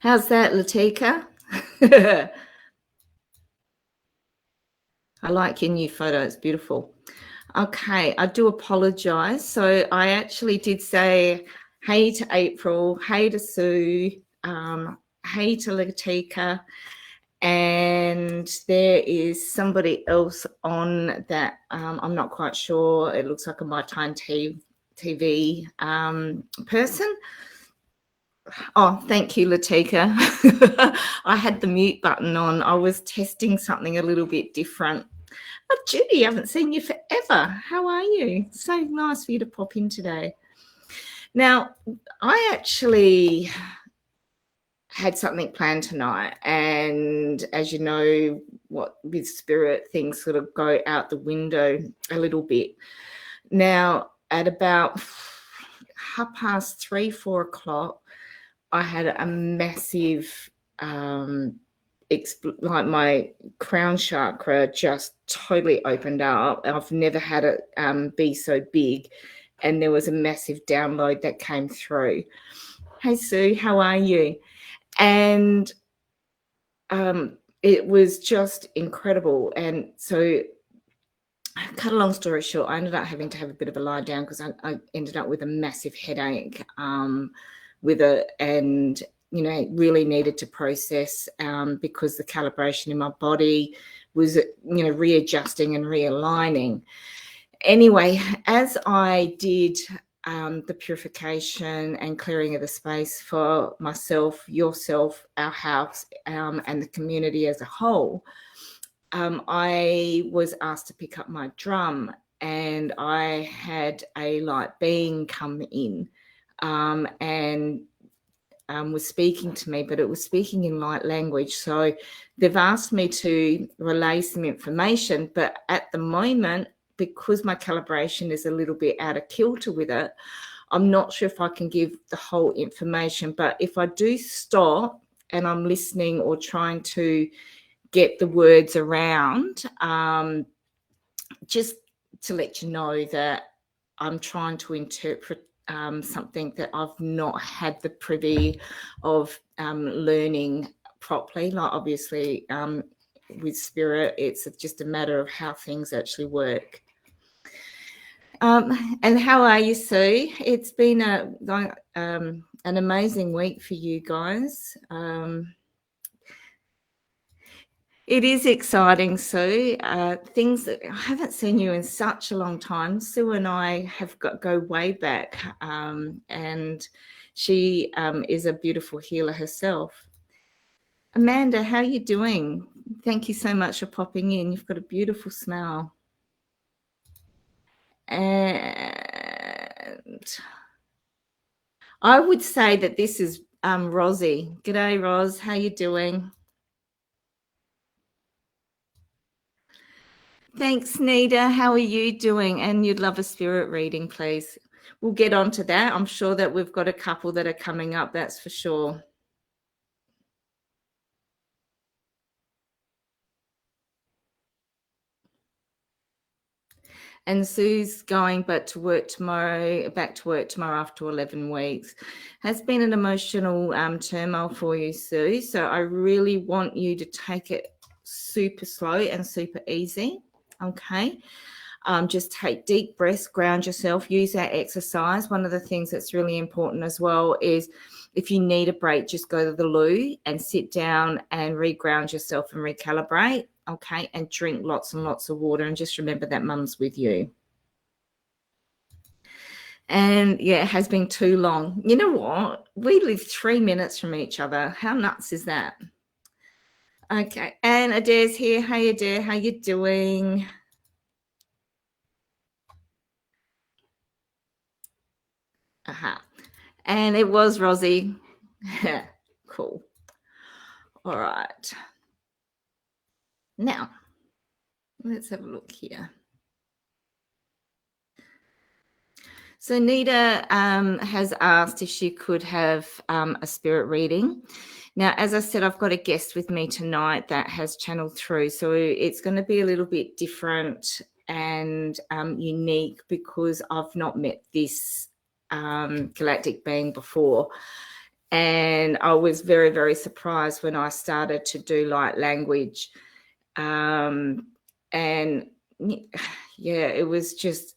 How's that, Latika? I like your new photo. It's beautiful. Okay, I do apologize. So I actually did say hey to April, hey to Sue, hey to Latika, and there is somebody else on that I'm not quite sure. It looks like a My Time TV person. Oh, thank you, Latika. I had the mute button on. I was testing something a little bit different. Oh, Judy, I haven't seen you forever. How are you? So nice for you to pop in today. Now, I actually had something planned tonight, and as you know, what with spirit, things sort of go out the window a little bit. Now, at about 3:30, 4 o'clock, I had a massive, like my crown chakra just totally opened up. I've never had it be so big, and there was a massive download that came through. Hey Sue, how are you? And it was just incredible. And so, cut a long story short, I ended up having to have a bit of a lie down because I ended up with a massive headache with it, and really needed to process because the calibration in my body was readjusting and realigning. Anyway, as I did the purification and clearing of the space for myself, yourself, our house, and the community as a whole, I was asked to pick up my drum, and I had a light being come in and was speaking to me, but it was speaking in light language. So they've asked me to relay some information, but at the moment, because my calibration is a little bit out of kilter with it, I'm not sure if I can give the whole information. But if I do stop and I'm listening or trying to get the words around, just to let you know that I'm trying to interpret something that I've not had the privy of learning properly. Like obviously with spirit, it's just a matter of how things actually work. And how are you, Sue? It's been an amazing week for you guys. It is exciting, Sue. Things that I haven't seen you in such a long time. Sue and I have go way back, and she is a beautiful healer herself. Amanda, how are you doing? Thank you so much for popping in. You've got a beautiful smile. And I would say that this is Rosie. G'day, Ros. How you doing? Thanks, Nita. How are you doing? And you'd love a spirit reading, please. We'll get on to that. I'm sure that we've got a couple that are coming up, that's for sure. And Sue's going back to work tomorrow after 11 weeks. Has been an emotional turmoil for you, Sue. So I really want you to take it super slow and super easy. Okay. Just take deep breaths, ground yourself, use that exercise. One of the things that's really important as well is if you need a break, just go to the loo and sit down and reground yourself and recalibrate. Okay. And drink lots and lots of water. And just remember that mum's with you. And yeah, it has been too long. You know what? We live 3 minutes from each other. How nuts is that? Okay. And Adair's here. Hey, Adair, how you doing? Aha. And it was Rosie. Cool. All right. Now, let's have a look here. So Nita has asked if she could have a spirit reading. Now, as I said, I've got a guest with me tonight that has channeled through. So it's going to be a little bit different and unique because I've not met this galactic being before. And I was very, very surprised when I started to do light language. And yeah, it was just,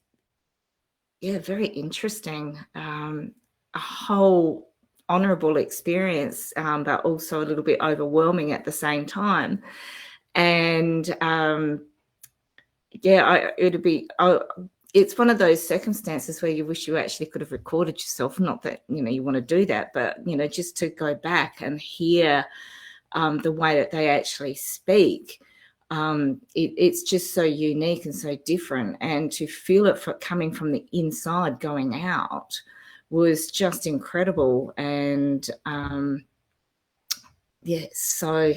yeah, very interesting. A whole honorable experience, but also a little bit overwhelming at the same time. And yeah, it's one of those circumstances where you wish you actually could have recorded yourself. Not that, you want to do that, but, just to go back and hear the way that they actually speak. It's just so unique and so different. And to feel it coming from the inside going out was just incredible. And yeah, so...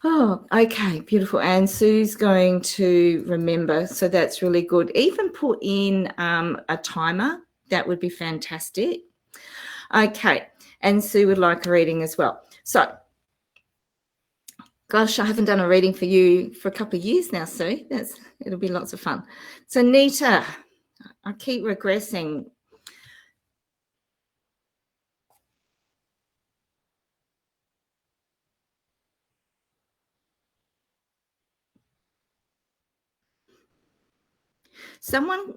Oh, okay, beautiful. And Sue's going to remember, so that's really good. Even put in a timer, that would be fantastic. Okay, and Sue would like a reading as well. So, gosh, I haven't done a reading for you for a couple of years now, Sue. It'll be lots of fun. So, Nita, I keep regressing. Someone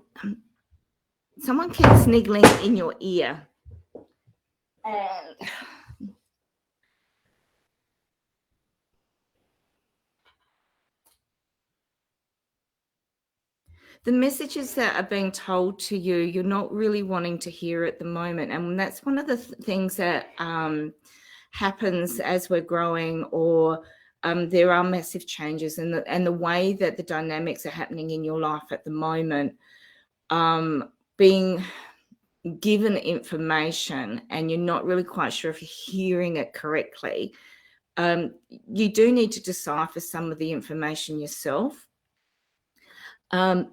keeps sniggling in your ear. And the messages that are being told to you, you're not really wanting to hear at the moment. And that's one of the things that happens as we're growing, or there are massive changes in the way that the dynamics are happening in your life at the moment. Being given information and you're not really quite sure if you're hearing it correctly, you do need to decipher some of the information yourself. I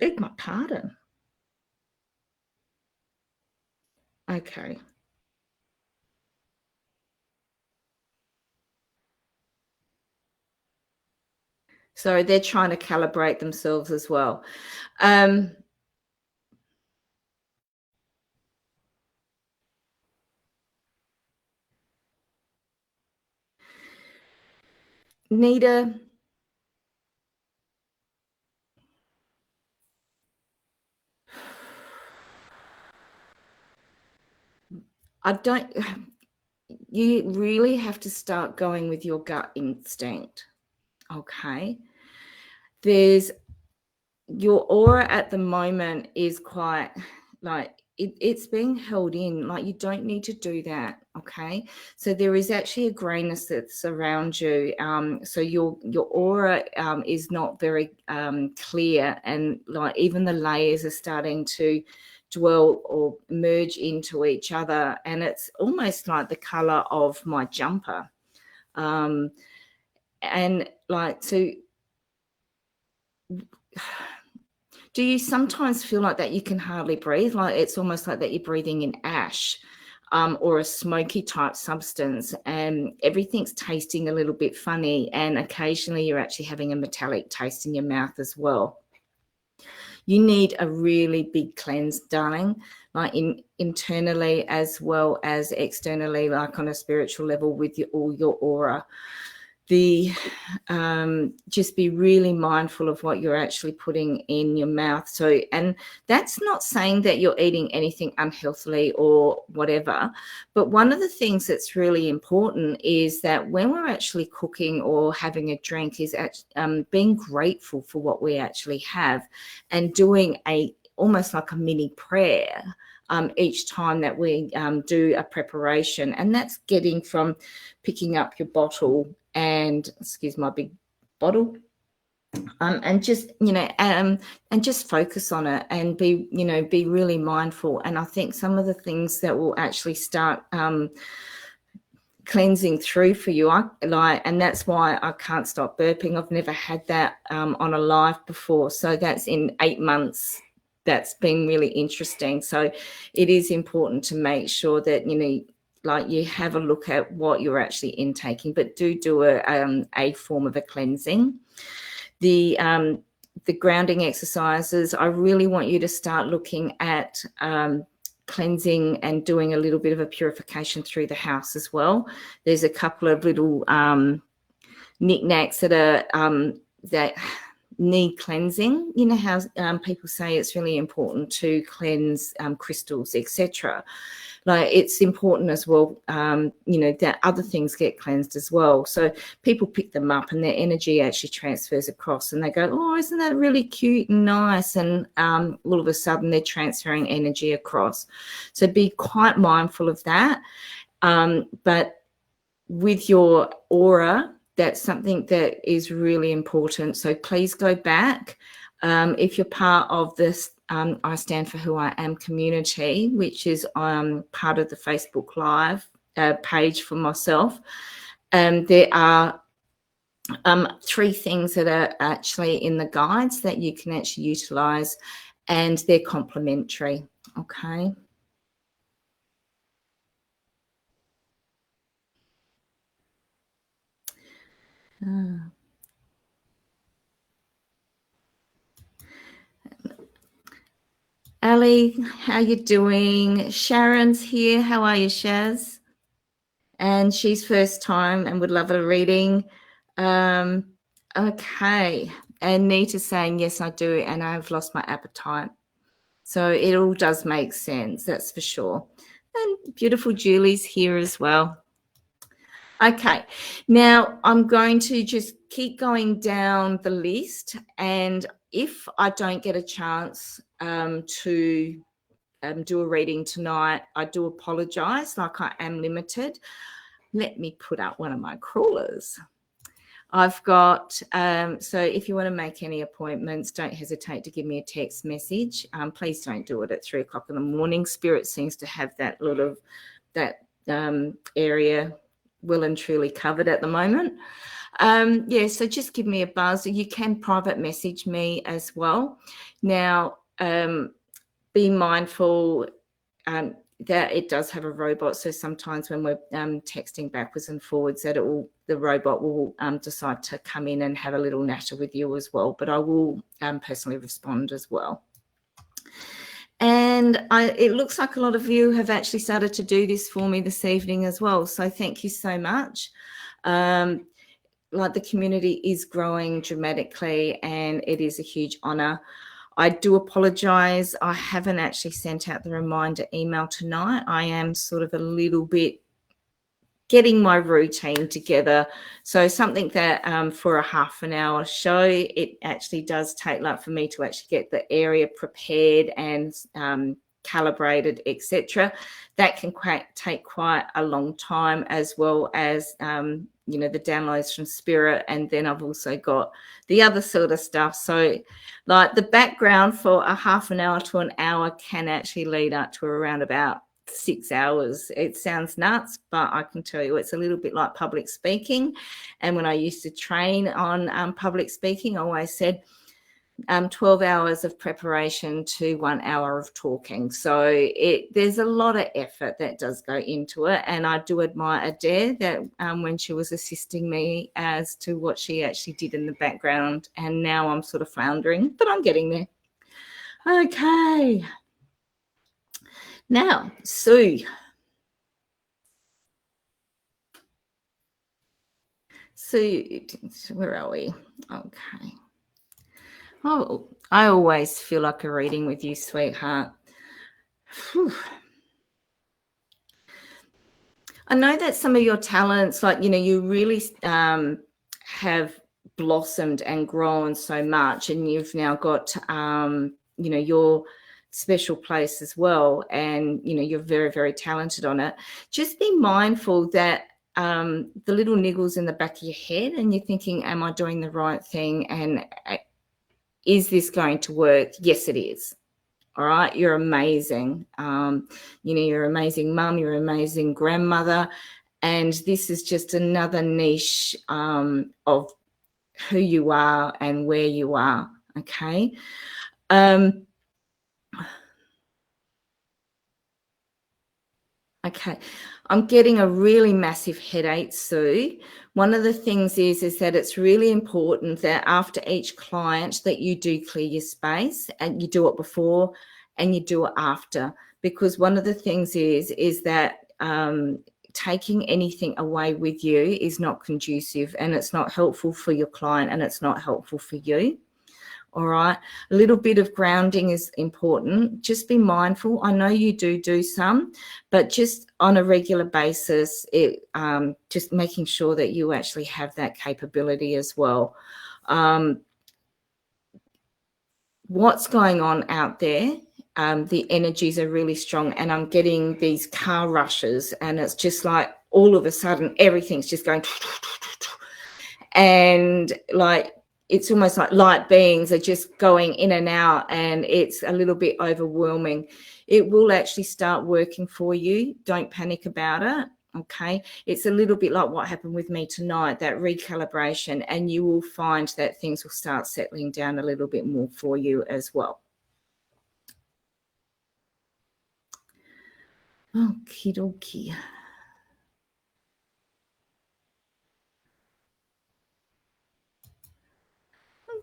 beg my pardon. Okay. So they're trying to calibrate themselves as well. Nita, you really have to start going with your gut instinct. Okay. Your aura at the moment is quite like it's being held in. Like, you don't need to do that. Okay. So there is actually a grayness that's around you. So your aura is not very clear, and like even the layers are starting to dwell or merge into each other, and it's almost like the color of my jumper. And like, so do you sometimes feel like that you can hardly breathe? Like it's almost like that you're breathing in ash, or a smoky type substance, and everything's tasting a little bit funny, and occasionally you're actually having a metallic taste in your mouth as well. You need a really big cleanse, darling, like internally as well as externally, like on a spiritual level with all your aura. Just be really mindful of what you're actually putting in your mouth. So, and that's not saying that you're eating anything unhealthily or whatever, but one of the things that's really important is that when we're actually cooking or having a drink is being grateful for what we actually have, and doing almost like a mini prayer each time that we do a preparation. And that's getting from picking up your bottle and, excuse my big bottle, and just, and just focus on it and be really mindful. And I think some of the things that will actually start cleansing through for you, and that's why I can't stop burping. I've never had that on a live before, so that's in 8 months. That's been really interesting. So it is important to make sure that you have a look at what you're actually intaking, but do a form of a cleansing. The grounding exercises, I really want you to start looking at cleansing and doing a little bit of a purification through the house as well. There's a couple of little knickknacks that are that need cleansing. You know how people say it's really important to cleanse crystals, etc. Like, it's important as well, you know, that other things get cleansed as well. So people pick them up and their energy actually transfers across, and they go, oh, isn't that really cute and nice? And all of a sudden they're transferring energy across. So be quite mindful of that. But with your aura, that's something that is really important. So please go back. If you're part of this I Stand For Who I Am community, which is part of the Facebook Live page for myself, there are 3 things that are actually in the guides that you can actually utilize, and they're complementary. Okay. Ali, how you doing? Sharon's here. How are you, Shaz? And she's first time and would love a reading. Okay. And Nita's saying, yes, I do, and I've lost my appetite. So it all does make sense, that's for sure. And beautiful Julie's here as well. Okay, now I'm going to just keep going down the list, and if I don't get a chance to do a reading tonight, I do apologise, like I am limited. Let me put up one of my crawlers. I've got, so if you want to make any appointments, don't hesitate to give me a text message. Please don't do it at 3 o'clock in the morning. Spirit seems to have that lot of that area well and truly covered at the moment. Yeah, so just give me a buzz. You can private message me as well. Now, be mindful that it does have a robot, so sometimes when we're texting backwards and forwards, that the robot will decide to come in and have a little natter with you as well, but I will personally respond as well. And it looks like a lot of you have actually started to do this for me this evening as well, so thank you so much. Like, the community is growing dramatically, and it is a huge honor. I do apologise. I haven't actually sent out the reminder email tonight. I am sort of a little bit getting my routine together. So something that for a half an hour show, it actually does take, like, for me to actually get the area prepared and calibrated, etc. That can take quite a long time, as well as you know, the downloads from spirit, and then I've also got the other sort of stuff. So, like, the background for a half an hour to an hour can actually lead up to around about 6 hours. It sounds nuts, but I can tell you it's a little bit like public speaking. And when I used to train on public speaking, I always said 12 hours of preparation to 1 hour of talking. So there's a lot of effort that does go into it. And I do admire Adair that when she was assisting me as to what she actually did in the background. And now I'm sort of floundering, but I'm getting there. Okay. Now, Sue. Sue, where are we? Okay. Oh, I always feel like a reading with you, sweetheart. Whew. I know that some of your talents, like, you know, you really have blossomed and grown so much, and you've now got, you know, your special place as well, and, you know, you're very, very talented on it. Just be mindful that the little niggles in the back of your head, and you're thinking, am I doing the right thing? And is this going to work? Yes, it is. All right. You're amazing. You know, you're an amazing mum, you're an amazing grandmother. And this is just another niche of who you are and where you are. Okay. Okay, I'm getting a really massive headache, Sue. One of the things is that it's really important that after each client that you do clear your space, and you do it before and you do it after, because one of the things is that taking anything away with you is not conducive, and it's not helpful for your client, and it's not helpful for you. All right. A little bit of grounding is important. Just be mindful. I know you do some, but just on a regular basis, just making sure that you actually have that capability as well. What's going on out there? The energies are really strong, and I'm getting these car rushes, and it's just like all of a sudden everything's just going, and like it's almost like light beings are just going in and out, and it's a little bit overwhelming. It will actually start working for you. Don't panic about it. Okay. It's a little bit like what happened with me tonight, that recalibration, and you will find that things will start settling down a little bit more for you as well. Okie dokie.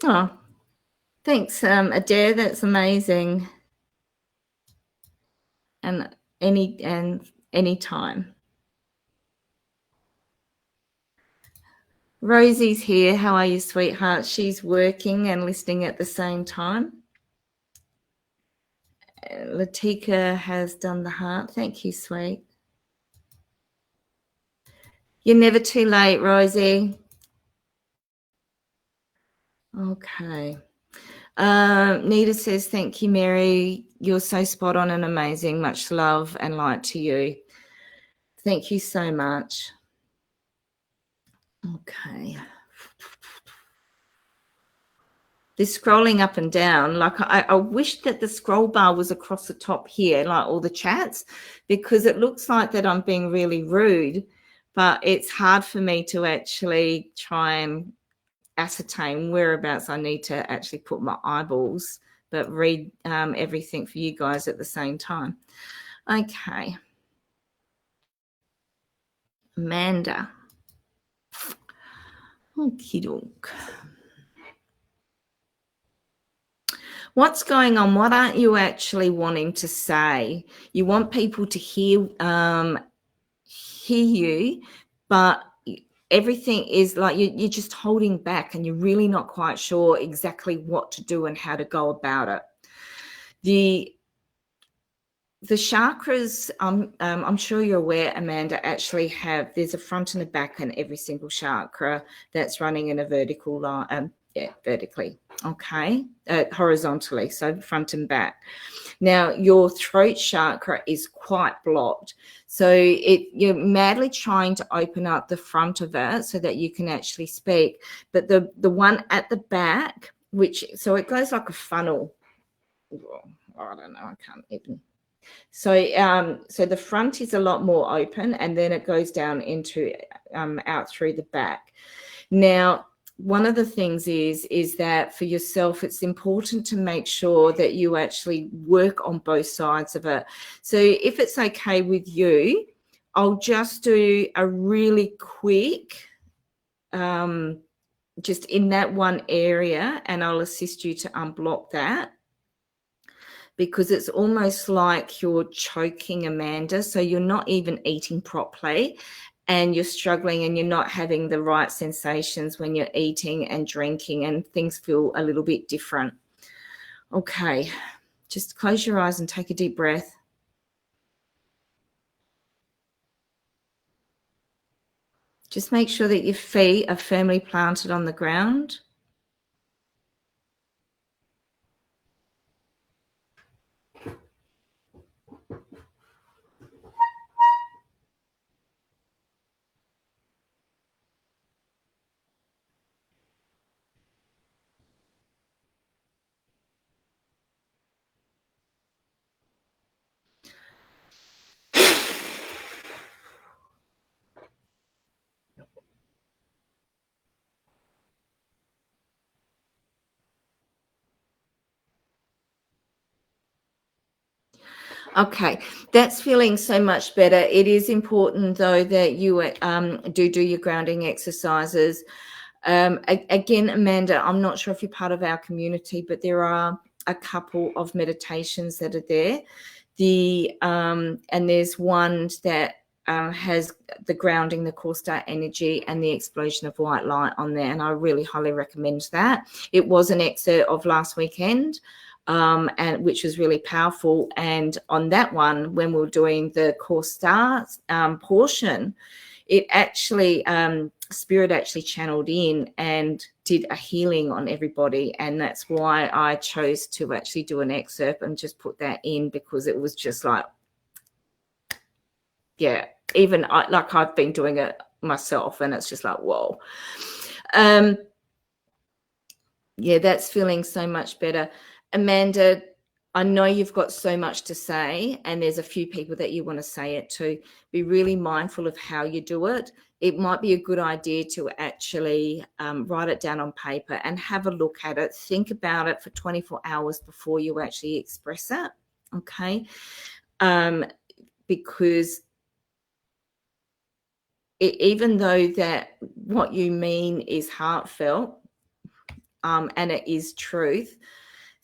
Oh, thanks, Adair. That's amazing. And any time. Rosie's here. How are you, sweetheart? She's working and listening at the same time. Latika has done the heart. Thank you, sweet. You're never too late, Rosie. Okay. Nita says, thank you, Mary. You're so spot on and amazing. Much love and light to you. Thank you so much. Okay. This scrolling up and down, like I wish that the scroll bar was across the top here, like all the chats, because it looks like that I'm being really rude, but it's hard for me to actually try and ascertain whereabouts I need to actually put my eyeballs, but read everything for you guys at the same time. Okay. Amanda. Okie doke. What's going on? What aren't you actually wanting to say? You want people to hear you, but everything is like you're just holding back, and you're really not quite sure exactly what to do and how to go about it. The chakras, I'm sure you're aware, Amanda, actually there's a front and a back in every single chakra that's running in a vertical line. Vertically, okay, horizontally, so front and back. Now, your throat chakra is quite blocked, so you're madly trying to open up the front of it so that you can actually speak. But the one at the back, so it goes like a funnel. I don't know, I can't even. So the front is a lot more open, and then it goes down into out through the back. Now, one of the things is that for yourself, it's important to make sure that you actually work on both sides of it. So if it's okay with you, I'll just do a really quick, just in that one area, and I'll assist you to unblock that, because it's almost like you're choking, Amanda. So you're not even eating properly, and you're struggling, and you're not having the right sensations when you're eating and drinking, and things feel a little bit different. Okay, just close your eyes and take a deep breath. Just make sure that your feet are firmly planted on the ground. Okay, that's feeling so much better. It is important, though, that you do your grounding exercises. Again, Amanda, I'm not sure if you're part of our community, but there are a couple of meditations that are there And there's one that has the grounding, the core star energy, and the explosion of white light on there, and I really highly recommend that. It was an excerpt of last weekend, and which was really powerful. And on that one, when we were doing the core star portion, it actually spirit actually channeled in and did a healing on everybody, and that's why I chose to actually do an excerpt and just put that in, because it was just like, yeah, even I've been doing it myself, and it's just like, whoa. Yeah, that's feeling so much better. Amanda, I know you've got so much to say, and there's a few people that you want to say it to. Be really mindful of how you do it. It might be a good idea to actually write it down on paper and have a look at it. Think about it for 24 hours before you actually express it, okay? Because even though that what you mean is heartfelt, and it is truth,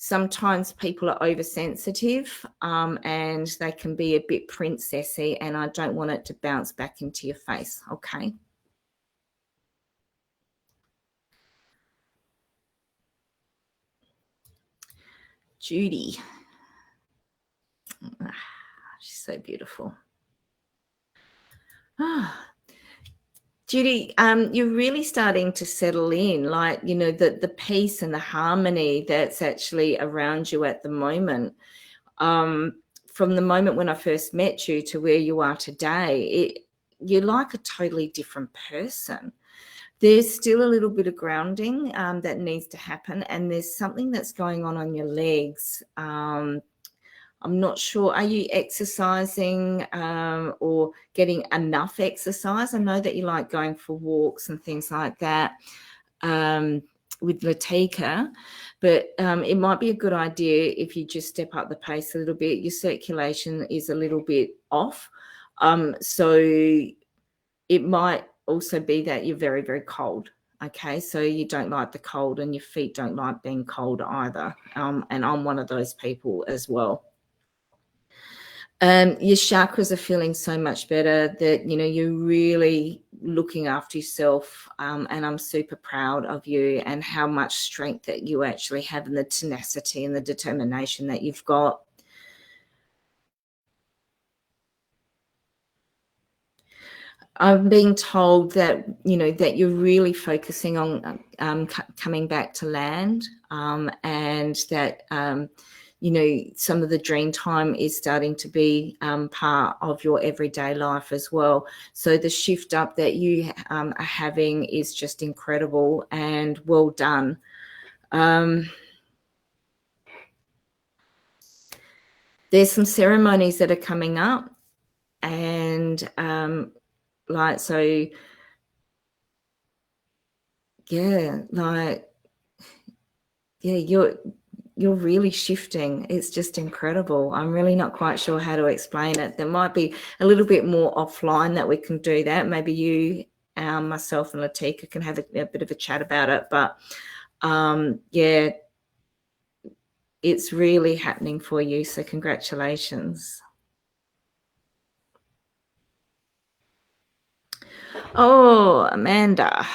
sometimes people are oversensitive, and they can be a bit princessy, and I don't want it to bounce back into your face, okay? Judy. She's so beautiful. Judy, you're really starting to settle in, like, you know, the peace and the harmony that's actually around you at the moment. From the moment when I first met you to where you are today, you're like a totally different person. There's still a little bit of grounding that needs to happen, and there's something that's going on your legs. I'm not sure. Are you exercising or getting enough exercise? I know that you like going for walks and things like that with Latika, but it might be a good idea if you just step up the pace a little bit. Your circulation is a little bit off. So it might also be that you're very, very cold. Okay, so you don't like the cold, and your feet don't like being cold either. And I'm one of those people as well. Your chakras are feeling so much better, that, you know, you're really looking after yourself, and I'm super proud of you and how much strength that you actually have, and the tenacity and the determination that you've got. I'm being told that, you know, that you're really focusing on coming back to land, and that you know, some of the dream time is starting to be part of your everyday life as well. So the shift up that you are having is just incredible, and well done. There's some ceremonies that are coming up, and like, so yeah, like, yeah, you're really shifting. It's just incredible. I'm really not quite sure how to explain it. There might be a little bit more offline that we can do that. Maybe you, myself and Latika can have a bit of a chat about it. But yeah, it's really happening for you. So congratulations. Oh, Amanda.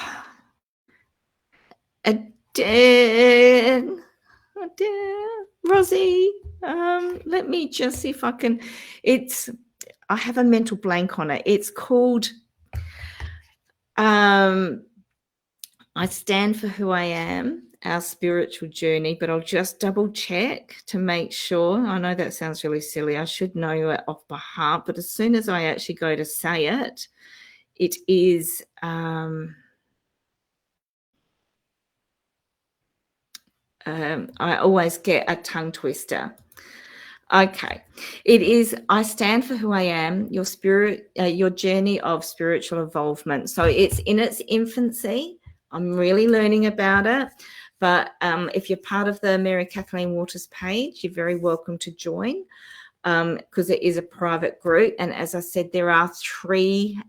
Again. Rosie, let me just see if I can. I have a mental blank on it. It's called I Stand for Who I Am, Our Spiritual Journey, but I'll just double check to make sure. I know that sounds really silly. I should know it off by heart, but as soon as I actually go to say it, it is I always get a tongue twister. Okay. It is I Stand for Who I Am, your spirit, your journey of spiritual involvement. So it's in its infancy. I'm really learning about it. But if you're part of the Mary Kathleen Waters page, you're very welcome to join, because it is a private group. And as I said, there are 3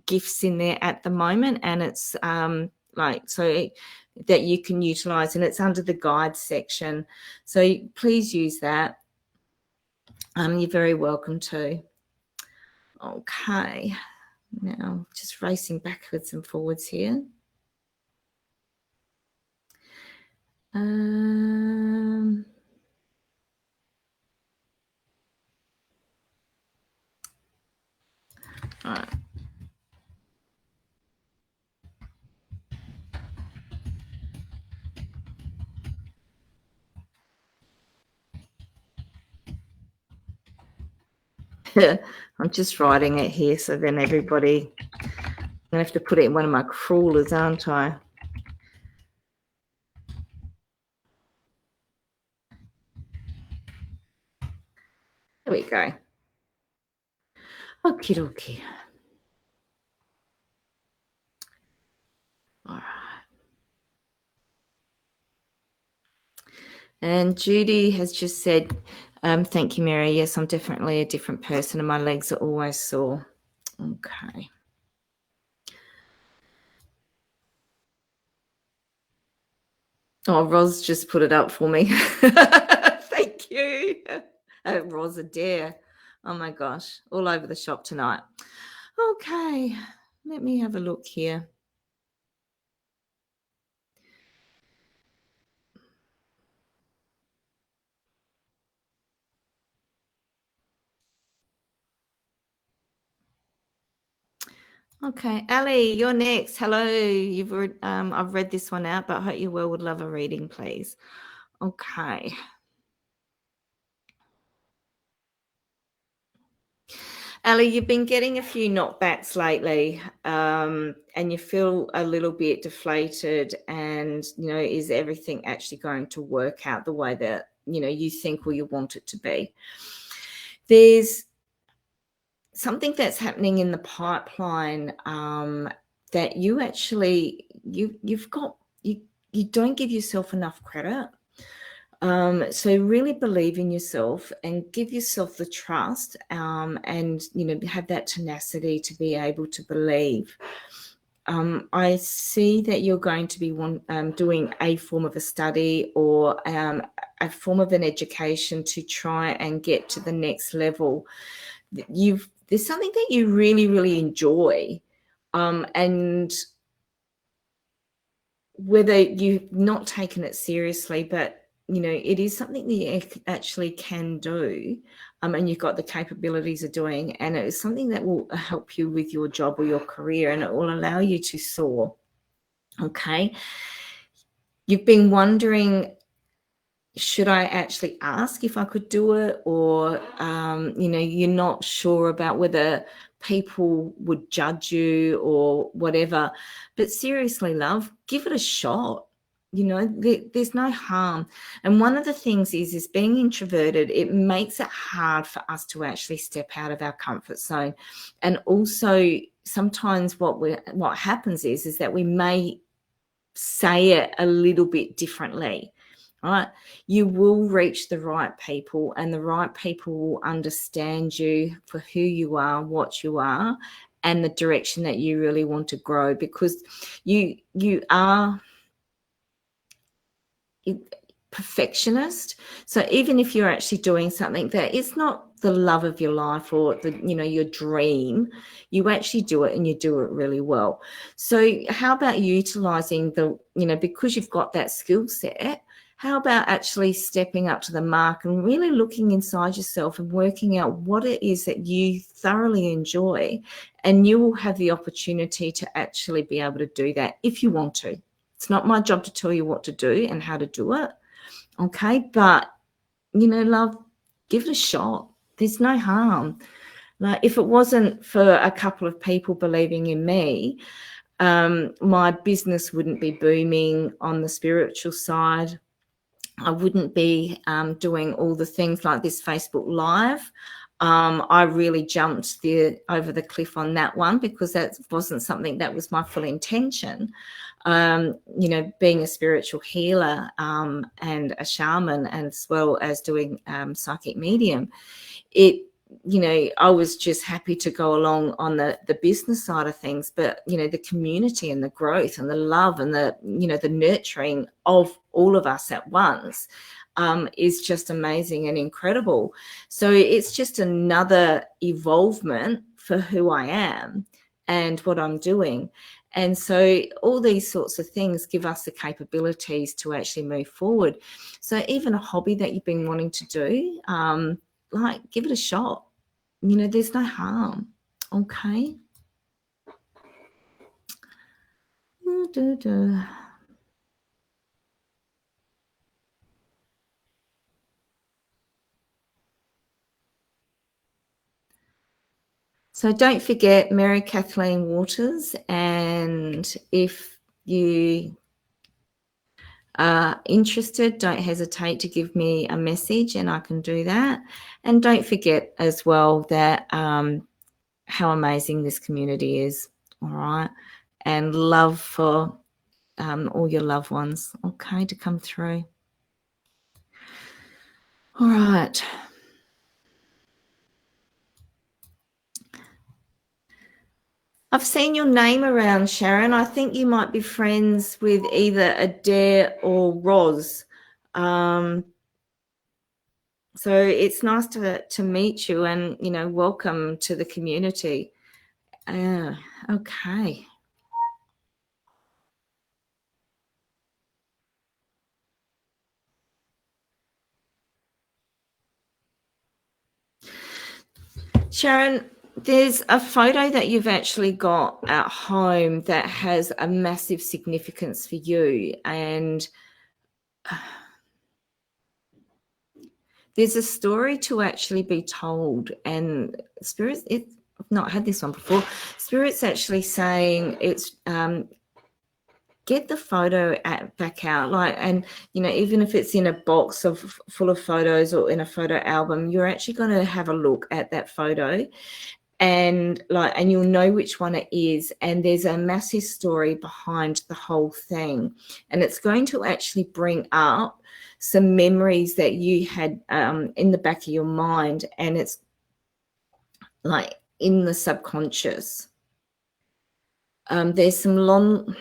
gifts in there at the moment, and it's like, so that you can utilize, and it's under the guide section. So please use that. You're very welcome to. Okay, now just racing backwards and forwards here. All right. I'm just writing it here, so then everybody, I'm gonna have to put it in one of my crawlers, aren't I? There we go. Okie dokie. All right. And Judy has just said, thank you, Mary. Yes, I'm definitely a different person and my legs are always sore. Okay. Oh, Roz just put it up for me. Thank you. Roz Adair. Oh my gosh, all over the shop tonight. Okay, let me have a look here. Okay, Ali, you're next. Hello. I've read this one out, but I hope you well would love a reading, please. Okay. Ali, you've been getting a few knockbacks lately, and you feel a little bit deflated. And is everything actually going to work out the way that you think or you want it to be? There's something that's happening in the pipeline that you actually you've got you don't give yourself enough credit. So really believe in yourself and give yourself the trust, and have that tenacity to be able to believe. I see that you're going to be doing a form of a study or a form of an education to try and get to the next level. There's something that you really, really enjoy, and whether you've not taken it seriously, but it is something that you actually can do, and you've got the capabilities of doing, and it is something that will help you with your job or your career, and it will allow you to soar. Okay, you've been wondering, should I actually ask if I could do it, or you're not sure about whether people would judge you or whatever. But seriously, love, give it a shot. There's no harm. And one of the things is being introverted, it makes it hard for us to actually step out of our comfort zone. And also sometimes what happens is that we may say it a little bit differently. Right, you will reach the right people, and the right people will understand you for who you are, what you are, and the direction that you really want to grow, because you are perfectionist. So even if you're actually doing something that is not the love of your life or your dream, you actually do it, and you do it really well. So how about utilizing because you've got that skill set, how about actually stepping up to the mark and really looking inside yourself and working out what it is that you thoroughly enjoy, and you will have the opportunity to actually be able to do that if you want to. It's not my job to tell you what to do and how to do it. Okay, but love, give it a shot. There's no harm. Like, if it wasn't for a couple of people believing in me, my business wouldn't be booming on the spiritual side. I wouldn't be doing all the things like this Facebook Live. I really jumped over the cliff on that one, because that wasn't something that was my full intention. Being a spiritual healer and a shaman, and as well as doing psychic medium, I was just happy to go along on the business side of things, but the community and the growth and the love and the nurturing of all of us at once is just amazing and incredible. So it's just another evolvement for who I am and what I'm doing. And so all these sorts of things give us the capabilities to actually move forward. So even a hobby that you've been wanting to do, like give it a shot. There's no harm. Okay. So don't forget Mary Kathleen Waters, and if you are interested, don't hesitate to give me a message and I can do that. And don't forget as well that how amazing this community is, all right? And love for all your loved ones, okay, to come through. All right. I've seen your name around, Sharon. I think you might be friends with either Adair or Roz. So it's nice to meet you and, welcome to the community. Okay. Sharon, there's a photo that you've actually got at home that has a massive significance for you, and there's a story to actually be told. And Spirit's, I've not had this one before. Spirit's actually saying it's get the photo back out, and even if it's in a box full of photos or in a photo album, you're actually going to have a look at that photo and you'll know which one it is, and there's a massive story behind the whole thing, and it's going to actually bring up some memories that you had in the back of your mind, and it's like in the subconscious. There's some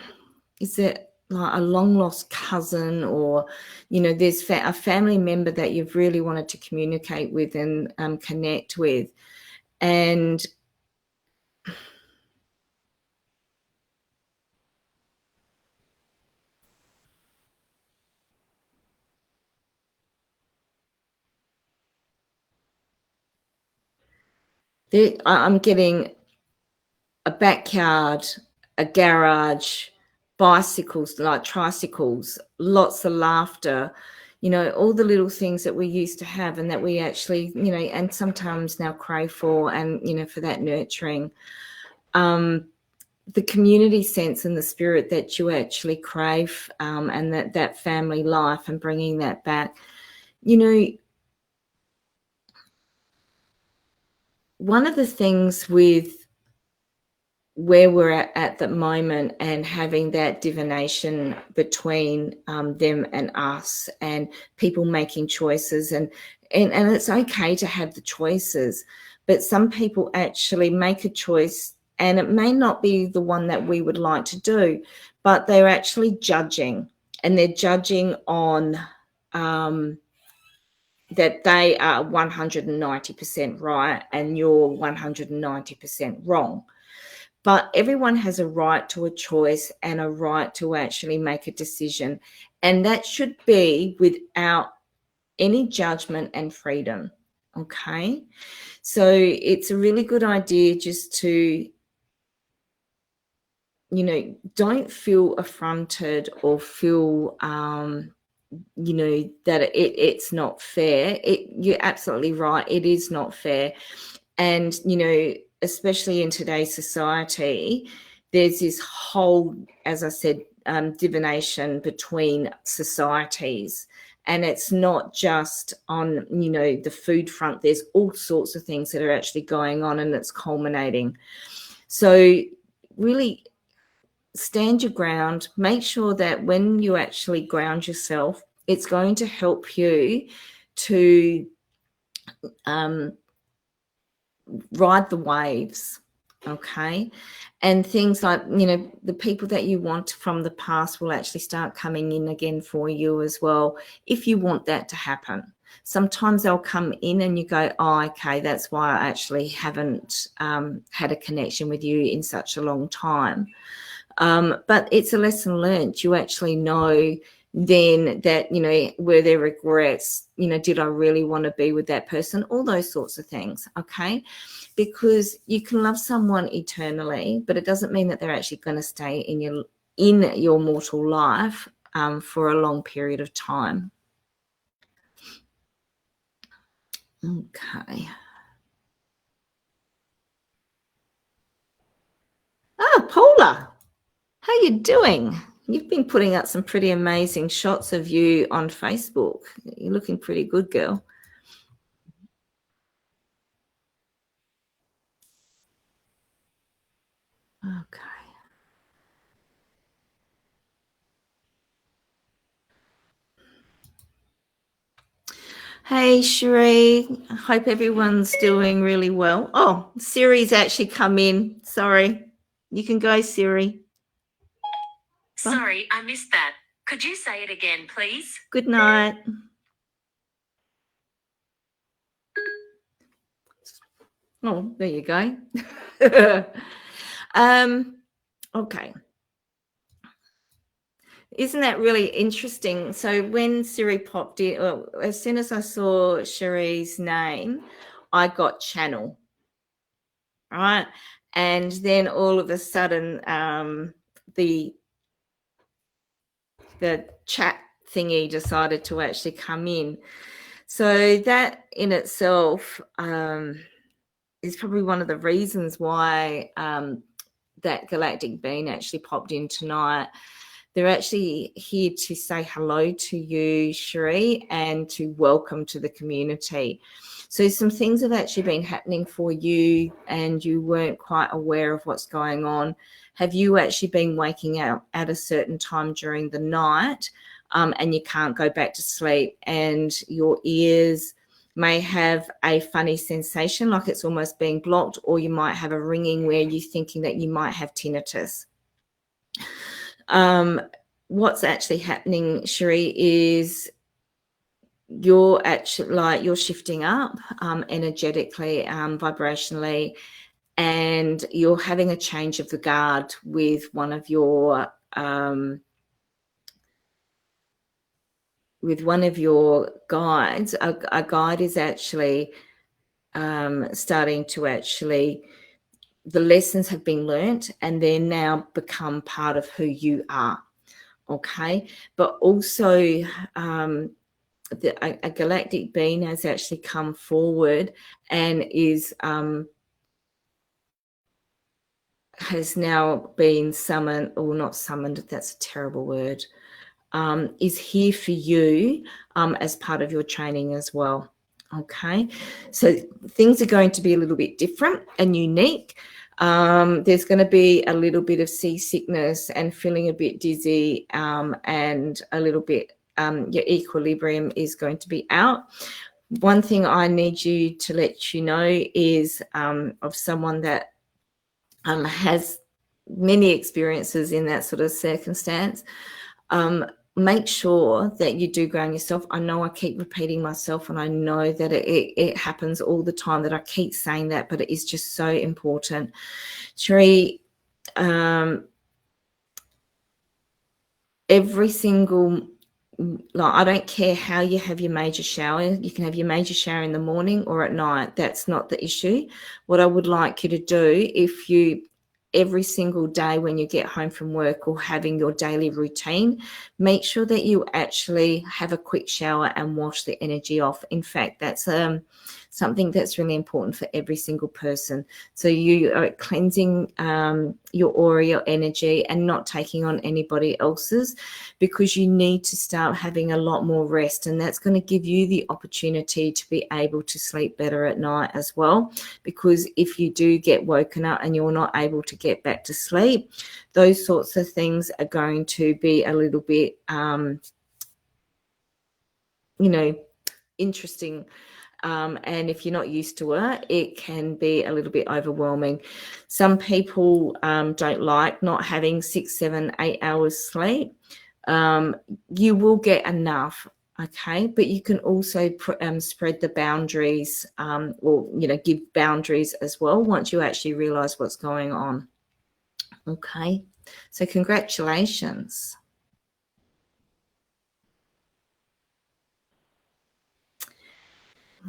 is it like a long lost cousin, or there's a family member that you've really wanted to communicate with and connect with, and I'm getting a backyard, a garage, bicycles, like tricycles, lots of laughter, all the little things that we used to have and that we actually, and sometimes now crave for, and, for that nurturing. The community sense and the spirit that you actually crave, and that family life and bringing that back. One of the things with where we're at the moment and having that divination between them and us, and people making choices, and it's okay to have the choices, but some people actually make a choice and it may not be the one that we would like to do, but they're actually judging, and they're judging on that they are 190% right and you're 190% wrong. But everyone has a right to a choice and a right to actually make a decision. And that should be without any judgment and freedom. Okay. So it's a really good idea just to, don't feel affronted or feel, that it's not fair. You're absolutely right. It is not fair. And, especially in today's society, there's this whole, as I said, divination between societies. And it's not just on, the food front. There's all sorts of things that are actually going on, and it's culminating. So really stand your ground. Make sure that when you actually ground yourself, it's going to help you to ride the waves. Okay. And things like, you know, the people that you want from the past will actually start coming in again for you as well, if you want that to happen. Sometimes they'll come in and you go, oh, okay, that's why I actually haven't had a connection with you in such a long time. But it's a lesson learned. You actually know then that, you know, were there regrets, you know, did I really want to be with that person, all those sorts of things. Okay. Because you can love someone eternally, but it doesn't mean that they're actually going to stay in your mortal life for a long period of time. Okay. Paula, how you doing? You've been putting up some pretty amazing shots of you on Facebook. You're looking pretty good, girl. Okay. Hey, Cherie. I hope everyone's doing really well. Oh, Siri's actually come in. Sorry. You can go, Siri. Sorry, I missed that. Could you say it again, please? Good night. Oh, there you go. Okay. Isn't that really interesting? So when Siri popped in, well, as soon as I saw Cherie's name, I got channel, right? And then all of a sudden, the chat thingy decided to actually come in. So that in itself is probably one of the reasons why that galactic being actually popped in tonight. They're actually here to say hello to you, Cherie, and to welcome to the community. So some things have actually been happening for you and you weren't quite aware of what's going on. Have you actually been waking up at a certain time during the night and you can't go back to sleep, and your ears may have a funny sensation like it's almost being blocked, or you might have a ringing where you're thinking that you might have tinnitus? What's actually happening, Cherie, is you're shifting up energetically, vibrationally, and you're having a change of the guard with one of your guides. A guide is actually starting to actually, the lessons have been learnt and they're now become part of who you are. Okay. But also a galactic being has actually come forward and is has now been summoned, or not summoned, that's a terrible word, is here for you as part of your training as well. Okay, so things are going to be a little bit different and unique. There's going to be a little bit of seasickness and feeling a bit dizzy, and a little bit, your equilibrium is going to be out. One thing I need you to let you know is of someone that has many experiences in that sort of circumstance. Make sure that you do ground yourself. I know I keep repeating myself, and I know that it happens all the time, that I keep saying that, but it is just so important. Cherie, every single, like, I don't care how you have your major shower. You can have your major shower in the morning or at night. That's not the issue. What I would like you to do, if you, every single day when you get home from work or having your daily routine, make sure that you actually have a quick shower and wash the energy off. In fact, that's something that's really important for every single person. So you are cleansing your aura, your energy, and not taking on anybody else's, because you need to start having a lot more rest, and that's going to give you the opportunity to be able to sleep better at night as well. Because if you do get woken up and you're not able to get back to sleep, those sorts of things are going to be a little bit interesting. And if you're not used to it, it can be a little bit overwhelming. Some people don't like not having 6, 7, 8 hours sleep. You will get enough, okay, but you can also spread the boundaries, or give boundaries as well once you actually realize what's going on. Okay, so congratulations.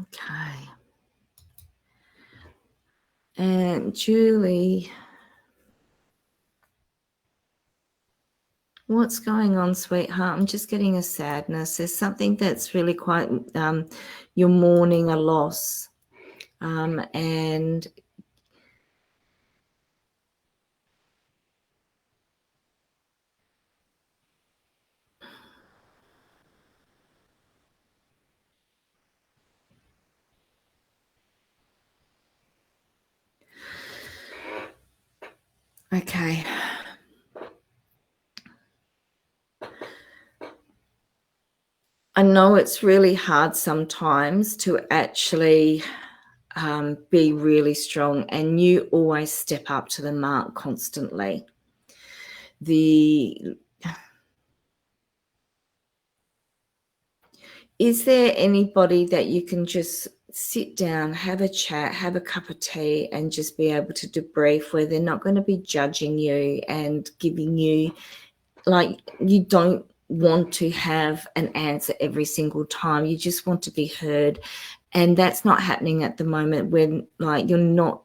Okay, and Julie, what's going on, sweetheart? I'm just getting a sadness. There's something that's really quite, you're mourning a loss. And okay. I know it's really hard sometimes to actually be really strong, and you always step up to the mark constantly. Is there anybody that you can just sit down, have a chat, have a cup of tea, and just be able to debrief, where they're not going to be judging you and giving you, like, you don't want to have an answer every single time. You just want to be heard. And that's not happening at the moment, when, like, you're not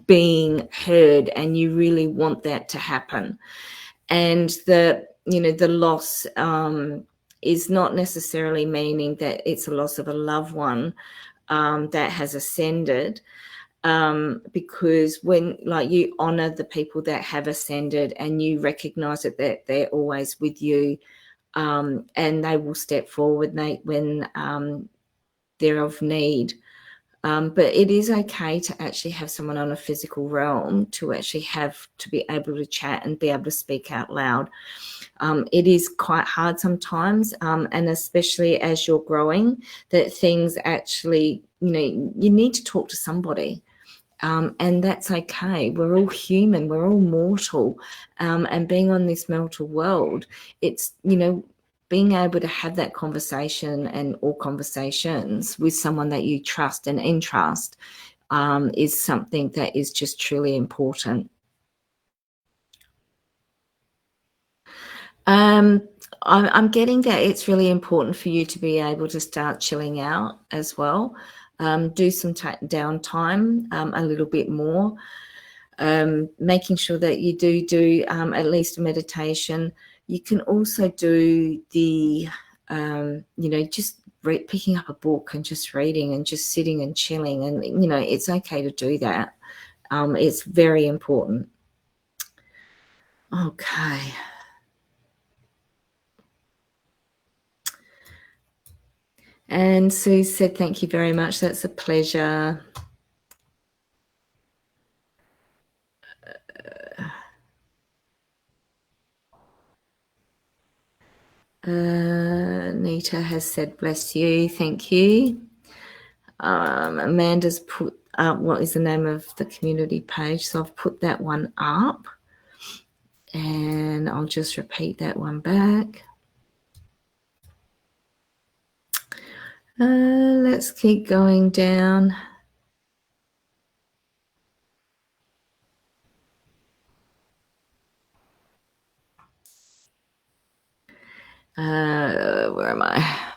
being heard, and you really want that to happen. And the loss is not necessarily meaning that it's a loss of a loved one that has ascended, because when, like, you honor the people that have ascended, and you recognize that they're always with you, and they will step forward when they're of need. But it is okay to actually have someone on a physical realm to actually have to be able to chat and be able to speak out loud. It is quite hard sometimes, and especially as you're growing, that things actually, you need to talk to somebody. And that's okay. We're all human. We're all mortal. And being on this mortal world, it's, being able to have that conversation, and all conversations with someone that you trust and entrust, is something that is just truly important. I'm getting that it's really important for you to be able to start chilling out as well. Do some downtime, a little bit more. Making sure that you do at least a meditation. You can also do the, just picking up a book and just reading and just sitting and chilling. And, it's okay to do that. It's very important. Okay. And Sue said, thank you very much. That's a pleasure. Nita has said, bless you. Thank you. Amanda's put up what is the name of the community page. So I've put that one up. And I'll just repeat that one back. Let's keep going down. Where am I?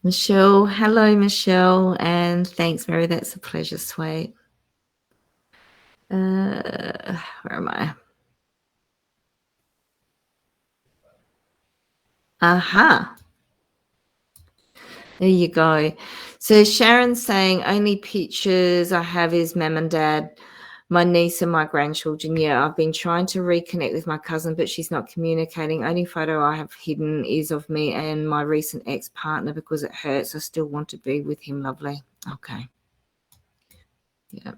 Michelle. Hello, Michelle. And thanks, Mary. That's a pleasure, sweet. Where am I? Aha. There you go. So Sharon's saying, only pictures I have is mum and dad, my niece and my grandchildren. Yeah, I've been trying to reconnect with my cousin, but she's not communicating. Only photo I have hidden is of me and my recent ex-partner because it hurts. I still want to be with him. Lovely. Okay. Yeah.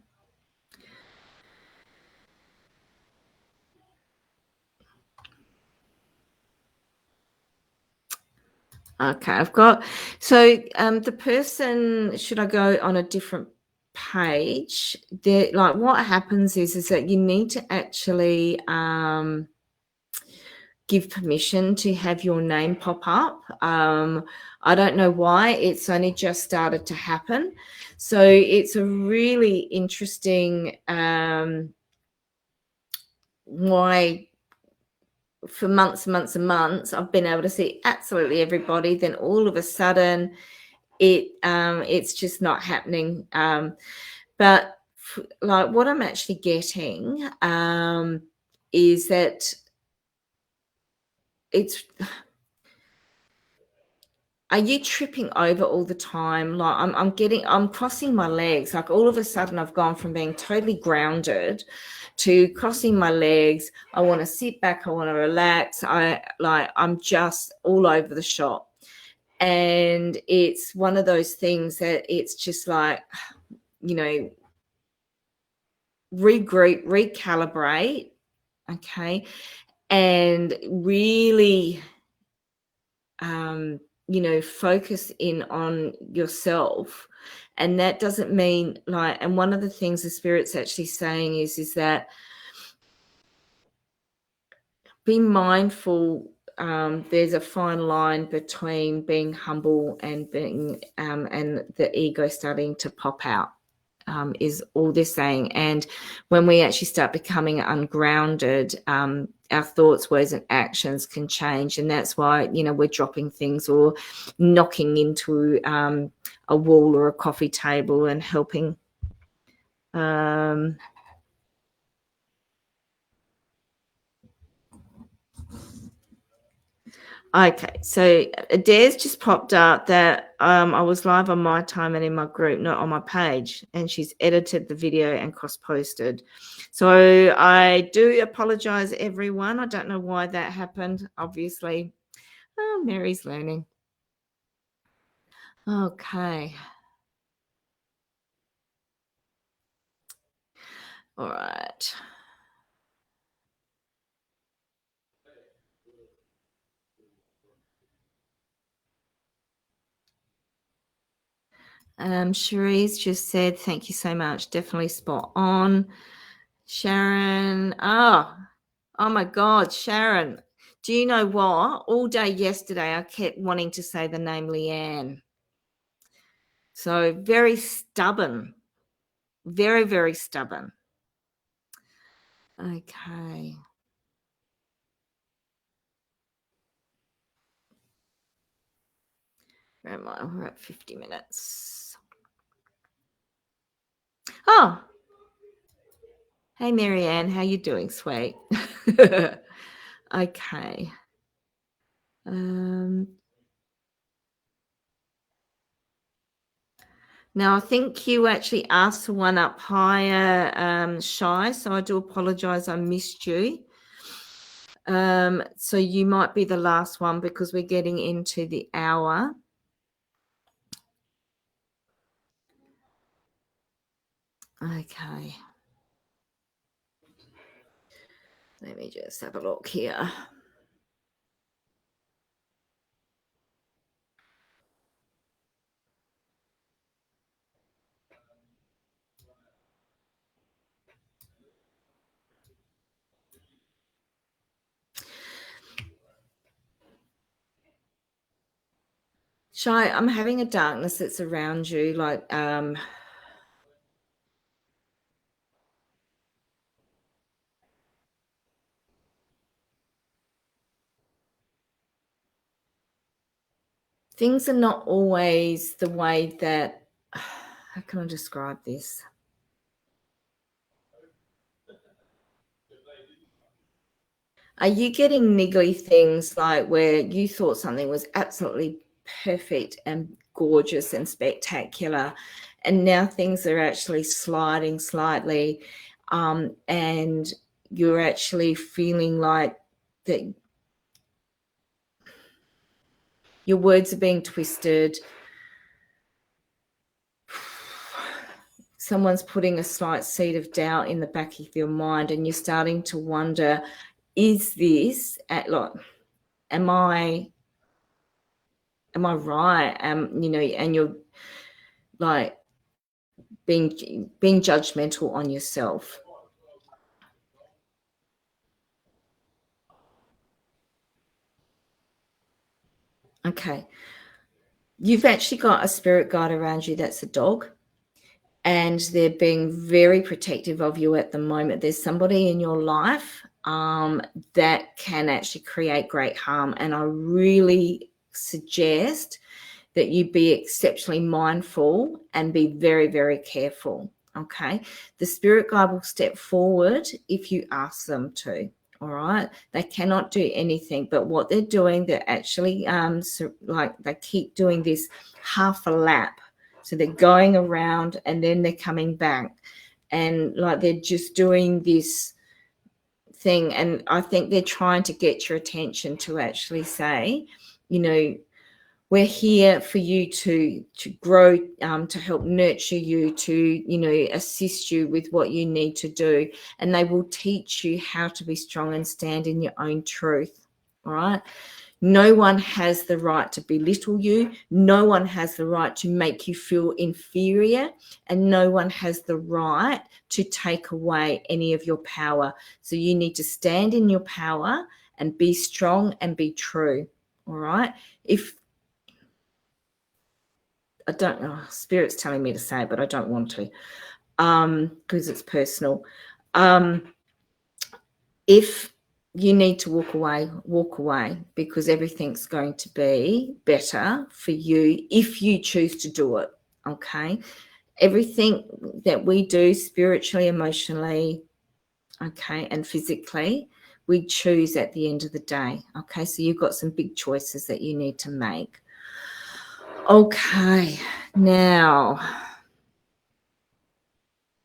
Okay, I've got so the person, should I go on a different page? There, like what happens is that you need to actually give permission to have your name pop up. I don't know why, it's only just started to happen. So it's a really interesting why for months and months and months I've been able to see absolutely everybody. Then all of a sudden it's just not happening. But like what I'm actually getting is that it's, are you tripping over all the time? Like I'm crossing my legs. Like all of a sudden I've gone from being totally grounded to crossing my legs. I want to sit back. I want to relax. I'm just all over the shop. And it's one of those things that it's just like, you know, regroup, recalibrate, okay, and really focus in on yourself. And that doesn't mean like, and one of the things the spirit's actually saying is that be mindful. There's a fine line between being humble and being and the ego starting to pop out, is all they're saying. And when we actually start becoming ungrounded, our thoughts, words, and actions can change. And that's why, we're dropping things or knocking into a wall or a coffee table and helping. Okay, so Adair's just popped up that I was live on my time and in my group, not on my page, and she's edited the video and cross-posted. So I do apologise, everyone. I don't know why that happened, obviously. Oh, Mary's learning. Okay. All right. Cherise just said, thank you so much. Definitely spot on. Sharon. Oh my God, Sharon. Do you know what? All day yesterday, I kept wanting to say the name Leanne. So very stubborn. Very, very stubborn. Okay. Where am I? We're at 50 minutes. Oh, hey, Marianne. How you doing, sweet? Okay. Now, I think you actually asked for one up higher, Shy, so I do apologise. I missed you. So you might be the last one because we're getting into the hour. Okay. Let me just have a look here. Shy, I'm having a darkness that's around you, like things are not always the way that, how can I describe this? Are you getting niggly things like where you thought something was absolutely perfect and gorgeous and spectacular, and now things are actually sliding slightly, and you're actually feeling like that your words are being twisted? Someone's putting a slight seed of doubt in the back of your mind, and you're starting to wonder, is this at like, am I Am I right? You know, and you're like being judgmental on yourself. Okay. You've actually got a spirit guide around you that's a dog, and they're being very protective of you at the moment. There's somebody in your life that can actually create great harm, and I really suggest that you be exceptionally mindful and be very, very careful. Okay. The spirit guide will step forward if you ask them to. All right. They cannot do anything, but what they're doing, they're actually like they keep doing this half a lap. So they're going around and then they're coming back. And like they're just doing this thing. And I think they're trying to get your attention to actually say, you know, we're here for you to grow, to help nurture you, to, you know, assist you with what you need to do. And they will teach you how to be strong and stand in your own truth. All right. No one has the right to belittle you. No one has the right to make you feel inferior. And no one has the right to take away any of your power. So you need to stand in your power and be strong and be true. All right. If I don't know, spirit's telling me to say it, but I don't want to, because it's personal. If you need to walk away, because everything's going to be better for you if you choose to do it. Okay. Everything that we do spiritually, emotionally, okay, and physically, we choose at the end of the day. Okay. So you've got some big choices that you need to make. Okay. Now,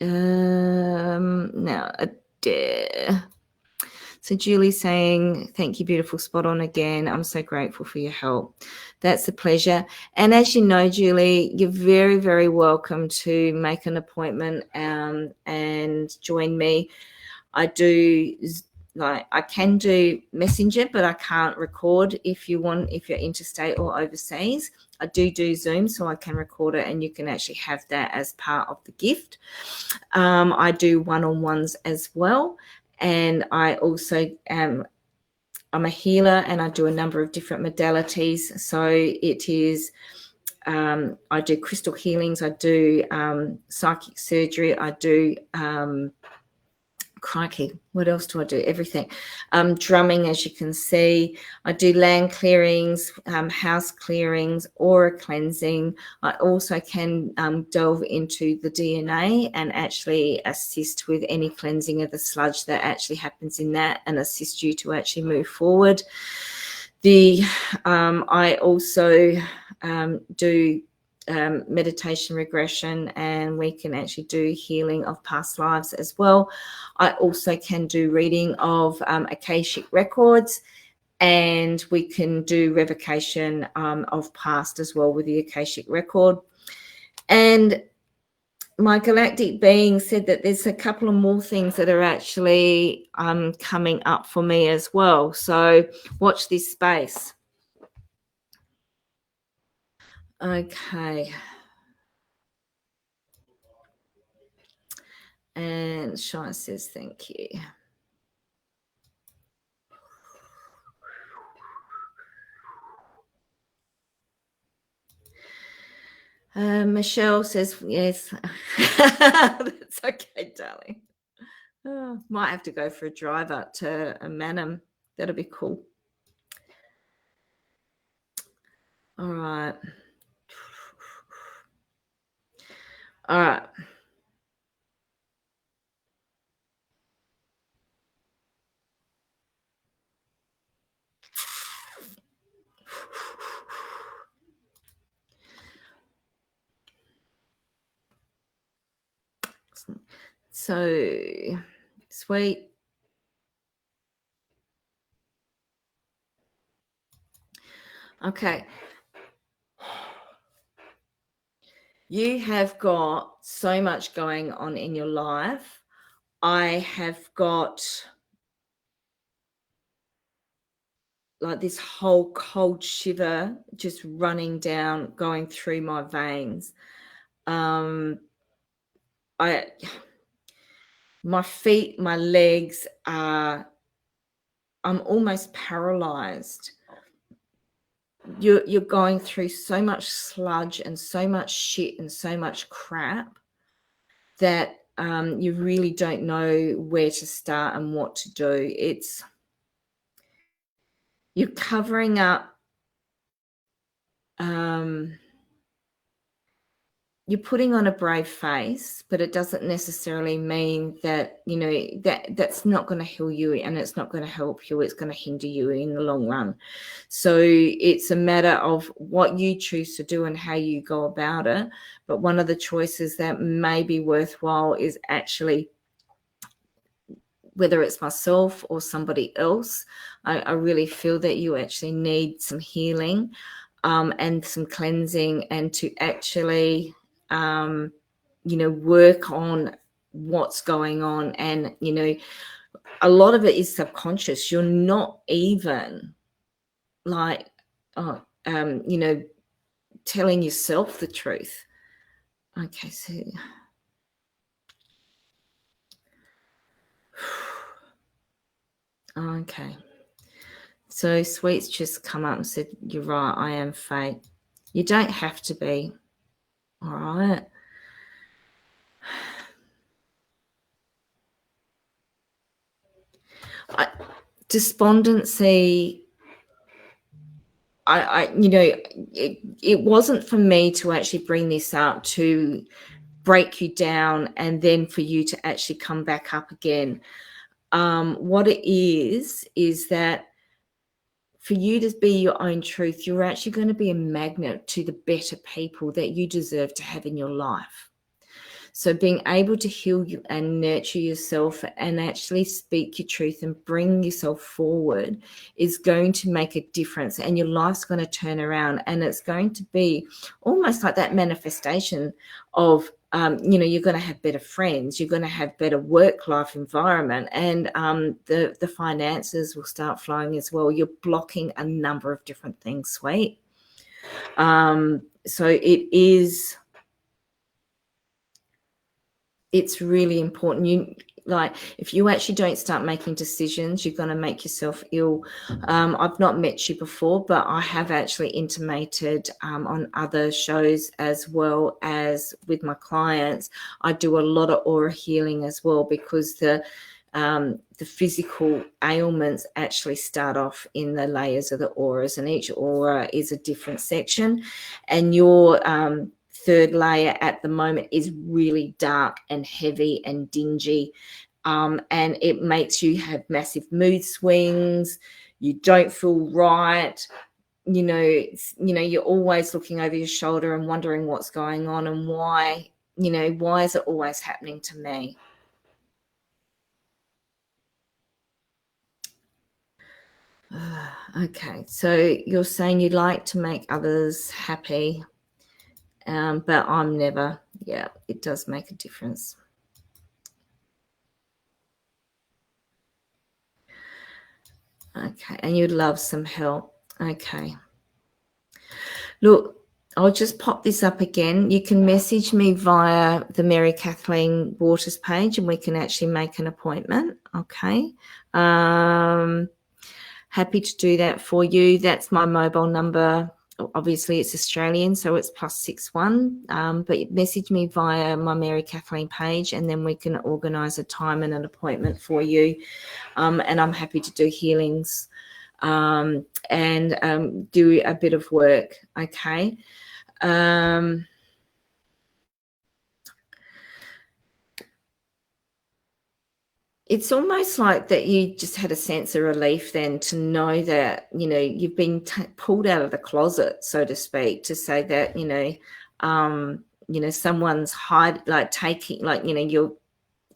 now, so Julie's saying, thank you, beautiful, spot on again. I'm so grateful for your help. That's a pleasure. And as you know, Julie, you're very, very welcome to make an appointment and join me. I do, like, I can do Messenger, but I can't record if you want, if you're interstate or overseas. I do Zoom, so I can record it and you can actually have that as part of the gift. I do one-on-ones as well. And I also I'm a healer and I do a number of different modalities. So it is, I do crystal healings, I do psychic surgery, I do crikey, what else do I do? Everything. Drumming, as you can see. I do land clearings, house clearings, aura cleansing. I also can delve into the DNA and actually assist with any cleansing of the sludge that actually happens in that and assist you to actually move forward. I also do meditation regression, and we can actually do healing of past lives as well. I also can do reading of Akashic records, and we can do revocation of past as well with the Akashic record. And my galactic being said that there's a couple of more things that are actually coming up for me as well. So watch this space. Okay. And Shai says, thank you. Michelle says, yes. That's okay, darling. Oh, might have to go for a drive up to Manham. That'll be cool. All right. All right. So sweet. Okay. You have got so much going on in your life. I have got like this whole cold shiver just running down, going through my veins. My feet, my legs are, I'm almost paralyzed. You're going through so much sludge and so much shit and so much crap that you really don't know where to start and what to do. You're covering up, you're putting on a brave face, but it doesn't necessarily mean that, that's not going to heal you, and it's not going to help you. It's going to hinder you in the long run. So it's a matter of what you choose to do and how you go about it. But one of the choices that may be worthwhile is actually, whether it's myself or somebody else, I really feel that you actually need some healing and some cleansing, and to actually work on what's going on. And a lot of it is subconscious. You're not even like telling yourself the truth. Okay, so okay, so Sweet's just come up and said, you're right, I am fate. You don't have to be. All right. Despondency, it wasn't for me to actually bring this up to break you down and then for you to actually come back up again. What it is that for you to be your own truth, you're actually going to be a magnet to the better people that you deserve to have in your life. So being able to heal you and nurture yourself and actually speak your truth and bring yourself forward is going to make a difference, and your life's going to turn around, and it's going to be almost like that manifestation of, you're going to have better friends, you're going to have better work-life environment, and the finances will start flowing as well. You're blocking a number of different things, Sweet. So it's really important. If you actually don't start making decisions, you're going to make yourself ill. I've not met you before, but I have actually intimated on other shows as well as with my clients. I do a lot of aura healing as well, because the physical ailments actually start off in the layers of the auras, and each aura is a different section, and your third layer at the moment is really dark and heavy and dingy, and it makes you have massive mood swings. You don't feel right. You're always looking over your shoulder and wondering what's going on and why is it always happening to me? Okay, so you're saying you like to make others happy, but I'm never. Yeah, it does make a difference. Okay, and you'd love some help. Okay. Look, I'll just pop this up again. You can message me via the Mary Kathleen Waters page, and we can actually make an appointment. Okay. Happy to do that for you. That's my mobile number. Obviously, it's Australian, so it's +61. But message me via my Mary Kathleen page, and then we can organise a time and an appointment for you. And I'm happy to do healings and do a bit of work. Okay. It's almost like that you just had a sense of relief then to know that, you've been pulled out of the closet, so to speak, to say that, someone's taking,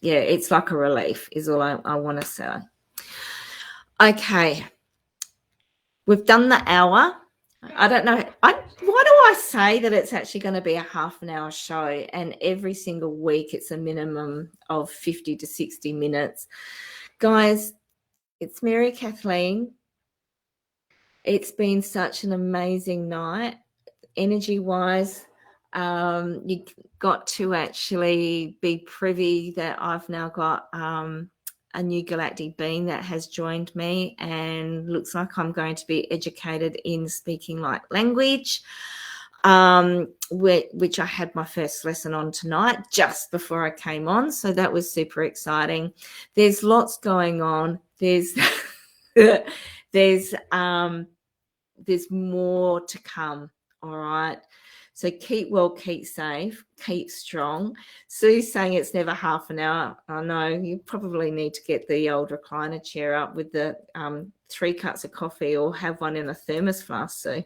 it's like a relief is all I want to say. Okay. We've done the hour. I don't know. Why do I say that it's actually going to be a half an hour show, and every single week it's a minimum of 50 to 60 minutes? Guys, it's Mary Kathleen. It's been such an amazing night, energy-wise. You got to actually be privy that I've now got a new galactic being that has joined me, and looks like I'm going to be educated in speaking light language, which I had my first lesson on tonight just before I came on. So that was super exciting. There's lots going on. There's there's more to come. All right. So keep well, keep safe, keep strong. Sue's saying it's never half an hour. I know you probably need to get the old recliner chair up with the 3 cups of coffee, or have one in a thermos flask, Sue.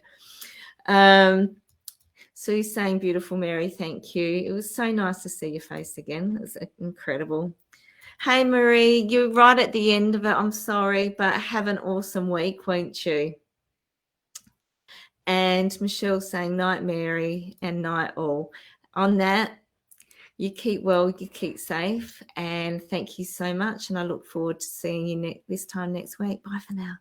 Sue's saying, beautiful, Mary, thank you. It was so nice to see your face again. It was incredible. Hey, Marie, you're right at the end of it. I'm sorry, but have an awesome week, won't you? And Michelle saying, night, Mary, and night all. On that, you keep well, you keep safe, and thank you so much. And I look forward to seeing you this time next week. Bye for now.